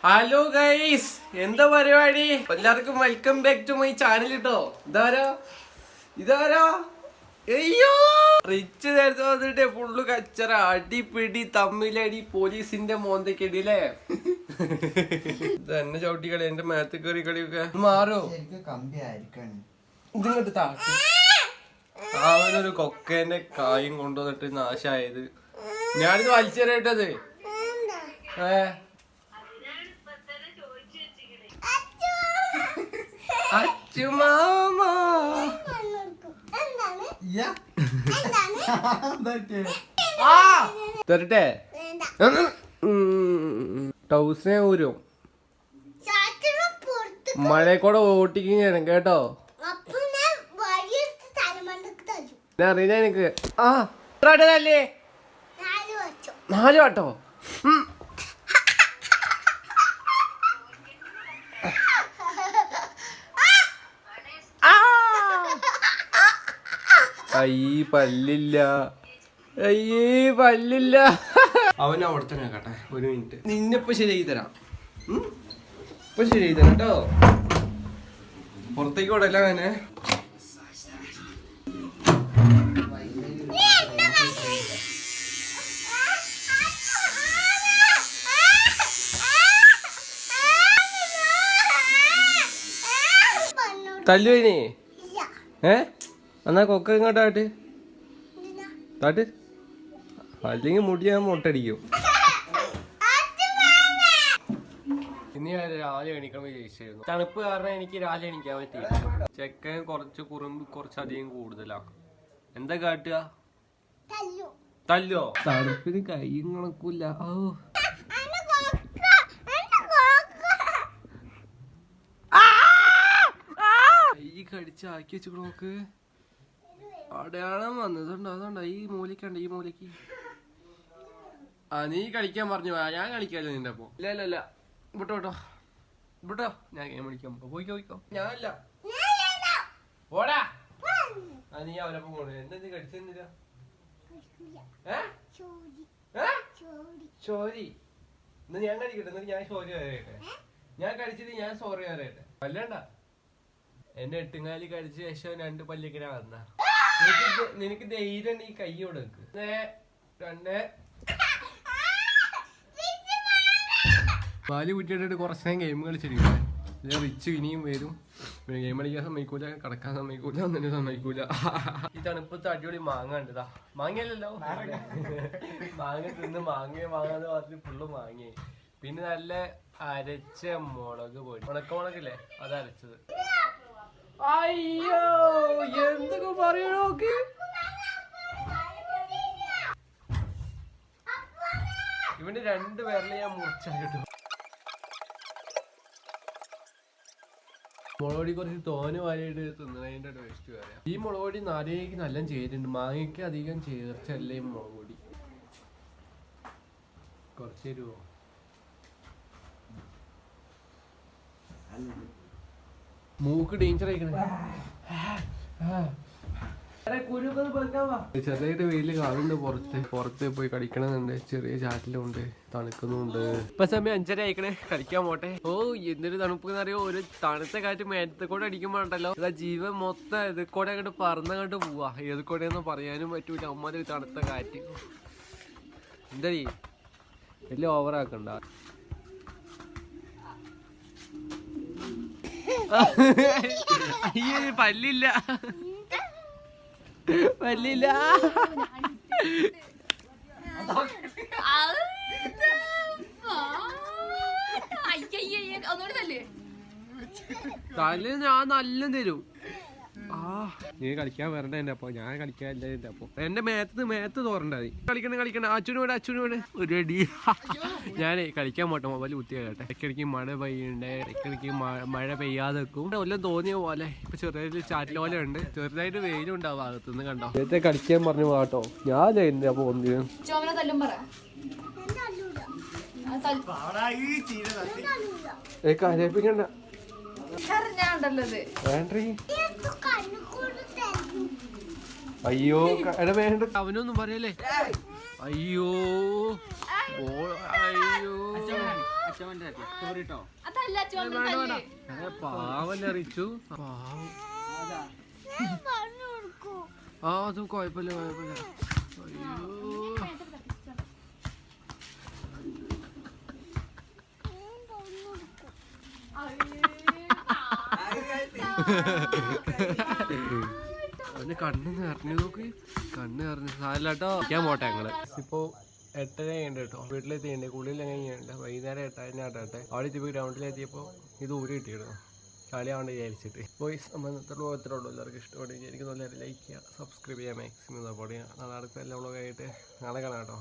Hello guys, എന്താ പരിപാടി? എല്ലാവർക്കും welcome back to my channel കേട്ടോ. ഇതാരോ അയ്യോ റിച്ച് നേരത്തെ വന്നിട്ട് ഫുള്ള് കച്ചറ, അടിപിടി, തമ്മിലടി, പോലീസിന്റെ മോന്തക്കടിയില്ലേ. തന്നെ ചവിട്ടിക്കളി, എന്റെ മേത്ത് കയറി കളിയൊക്കെ മാറോ. ഇതിങ്ങോട്ട് താട്ടി അവനൊരു കൊക്കേന്റെ കായും കൊണ്ടുവന്നിട്ട് നാശായത്. ഞാനിത് വലിച്ചേരേട്ടത്. അച്ചുമാമ തരട്ടെ? ടൗസിനെ ഊരും മഴയെക്കൂടെ ഓട്ടിക്കും കേട്ടോ. അറിയില്ല എനിക്ക്. ആ എത്രല്ലേ? 4 വട്ടോ. അയ്യേ പല്ലില്ല, അയ്യേ പല്ലില്ല. അവൻ അവിടെ തന്നെ കേട്ടെ. ഒരു മിനിറ്റ്, നിന്നിപ്പോ ശരിയായി തരാം. ഇപ്പൊ ശരിയായി തരാം കേട്ടോ. പുറത്തേക്ക് വിടല്ല അവനെ. തല്ലുവിനെ എന്നാ കൊക്ക ഇങ്ങോട്ടാട്ട് താട്ട്, അല്ലെങ്കിൽ മുടി ഞാൻ മുട്ടടിക്കും. ഇനി രാവിലെ എണീക്കാൻ വിചാരിച്ചായിരുന്നു. തണുപ്പ് കാരണം എനിക്ക് രാവിലെ എണീക്കാൻ പറ്റില്ല. ചെക്കൻ കുറച്ച് കുറുമ്പ് കുറച്ചധികം കൂടുതലാ. എന്താ കാട്ടുക? തല്ലോ. തണുപ്പിന് കൈയും കണക്കൂല. ഓ കൈ കടിച്ചാക്കി വെച്ചു നോക്ക്. അടയാളം വന്നതുണ്ടോ? അതുണ്ടോ? ഈ മൂലക്കുണ്ട്, ഈ മൂലക്ക്. ആ നീ കളിക്കാൻ പറഞ്ഞു. ഞാൻ കളിക്കാല്ലോ നിന്റെ അപ്പൊ. ഇല്ല വിട്ടോ ഞാൻ ഗെയിം കളിക്കാൻ പോയിക്കോ. ഞാനല്ല ഓടാ. നീ അവരപ്പം പോണു. എന്താ നീ കടിച്ചെന്നില്ല? സോറി. എന്നാ ഞാൻ കളിക്കട്ടെ. എന്നിട്ട് ഞാൻ സോറി പറയട്ടെ. ഞാൻ കടിച്ചിട്ട് ഞാൻ സോറി പറയട്ടെ. അല്ലണ്ട, എന്നെ 8 കടിച്ച ശേഷം 2 പല്ലിക്കനാ വന്ന. നിനക്ക് ധൈര്യം ഈ കൈ കൊടുക്ക്. 2 പാല് കുറ്റിയിട്ടിട്ട് കുറച്ച് നേരം ഗെയിം കളിച്ചിരിക്കും. റിച്ച് ഇനിയും വരും. പിന്നെ ഗെയിം കളിക്കാൻ സമ്മതിക്കൂല, കിടക്കാൻ സമ്മതിക്കൂല, ഒന്നിനും സമ്മതിക്കൂല. ഈ തണുപ്പത്ത് അടിപൊളി മാങ്ങ ഉണ്ട്. മാങ്ങയല്ലല്ലോ, മാങ്ങ തിന്ന് മാങ്ങാന്ന് പറഞ്ഞ് ഫുള്ള് മാങ്ങയായി. പിന്നെ നല്ല അരച്ച മുളക് പൊടി, ഉണക്കമുളകില്ലേ, അത് അരച്ചത്. അയ്യോ എന്തൊക്കെ പറയണോക്ക്. ഇവന്റെ 2 പേരിലെ ഞാൻ മുറിച്ചാക്കിട്ടു. മുളകൊടി കുറച്ച് തോന് വാരിയിട്ട് തിന്നതിന്റെ ടേസ്റ്റ് വേറെ. ഈ മുളകൊടി നാരങ്ങയ്ക്ക് നല്ല ചേരുന്നുണ്ട്. മാങ്ങയ്ക്ക് അധികം ചേർച്ചല്ലേ ഈ മുളകൊടി. കുറച്ച് തരുമോ? മൂക്ക് ഡേഞ്ചർ ആയിക്കണേ. ചെറിയൊരു വെയില് കാണുന്നുണ്ട്. പുറത്ത് പോയി കളിക്കണമെന്നുണ്ട്. ചെറിയ ചാറ്റിലുണ്ട്, തണുക്കുന്നുണ്ട്. ഇപ്പൊ സമയം 5:30 ആയിക്കണേ. കളിക്കാൻ പോട്ടെ. ഓ എന്തൊരു തണുപ്പെന്ന് അറിയോ. ഒരു തണുത്ത കാറ്റ് മേലത്തെ കൂടെ അടിക്കുമ്പോണ്ടല്ലോ, ജീവൻ മൊത്തം ഇത് കൂടെ അങ്ങോട്ട് പറന്നങ്ങോട്ട് പോവാ. ഏത് കൂടെയൊന്നും പറയാനും പറ്റൂല. അമ്മാതിരി തണുത്ത കാറ്റ്. എന്താ വലിയ ഓവറാക്കണ്ട. അയ്യോ പല്ലില്ല. തല്ല് ഞാൻ നല്ല തരും. നീ കളിക്കാൻ വരണ്ട എന്റെ അപ്പൊ. ഞാൻ കളിക്കാനില്ല എന്റെ അപ്പൊ. എന്റെ മേത്ത് തോറണ്ട. കളിക്കണ അച്ഛനോട് ഒരു അടി. ഞാനേ കളിക്കാൻ പോട്ടെ. മൊബൈൽ കുത്തിയാട്ടെ. ഇടയ്ക്കിടയ്ക്ക് മഴ പെയ്യണ്ടേ, ഇടയ്ക്കിടയ്ക്ക് മഴ പെയ്യാതെ വെക്കും. വല്ലതും തോന്നിയ പോലെ. ഇപ്പൊ ചെറിയ ചാറ്റിൽ പോലെ ഉണ്ട്. ചെറുതായിട്ട് വെയിലുണ്ടാവും ഭാഗത്തുനിന്ന്. കണ്ടോ? നേരത്തെ കളിക്കാൻ പറഞ്ഞു കേട്ടോ. ഞാൻ എന്റെ അപ്പൊ ഒന്നിനും കരയിപ്പിക്കണ്ട. അയ്യോ വേണ്ട. അവനൊന്നും പറയല്ലേ. അയ്യോ പാവല്ലേ അറിയിച്ചു പാവം ആ അത് കുഴപ്പമില്ല കുഴപ്പമില്ല അയ്യോ അവന് കണ്ണ് നിറഞ്ഞു നോക്ക് കണ്ണ് നിറഞ്ഞു സാരില്ലാട്ടോ ഞാൻ പോട്ടെ ഞങ്ങള് ഇപ്പോ 8:30 കഴിഞ്ഞിട്ട് കേട്ടോ വീട്ടിലെത്തിയുണ്ട് കുളിയെല്ലാം കഴിഞ്ഞിട്ടുണ്ട് വൈകുന്നേരം 8:00 അവിടെ എത്തിയപ്പോൾ ഗ്രൗണ്ടിലെത്തിയപ്പോൾ ഇത് ഊരി കിട്ടിയിരുന്നു കളിയാവേണ്ട വിചാരിച്ചിട്ട് വോയിസ് നമ്മൾ ഇത്ര ഉള്ളൂ എല്ലാവർക്കും ഇഷ്ടപ്പെടും വിചാരിക്കുന്നു എല്ലാവരും ലൈക്ക് ചെയ്യുക സബ്സ്ക്രൈബ് ചെയ്യുക മാക്സിമം സപ്പോർട്ട് ചെയ്യുക നാളെ അടുത്ത എല്ലാം വ്ളോഗായിട്ട് നാളെ കാണാം കേട്ടോ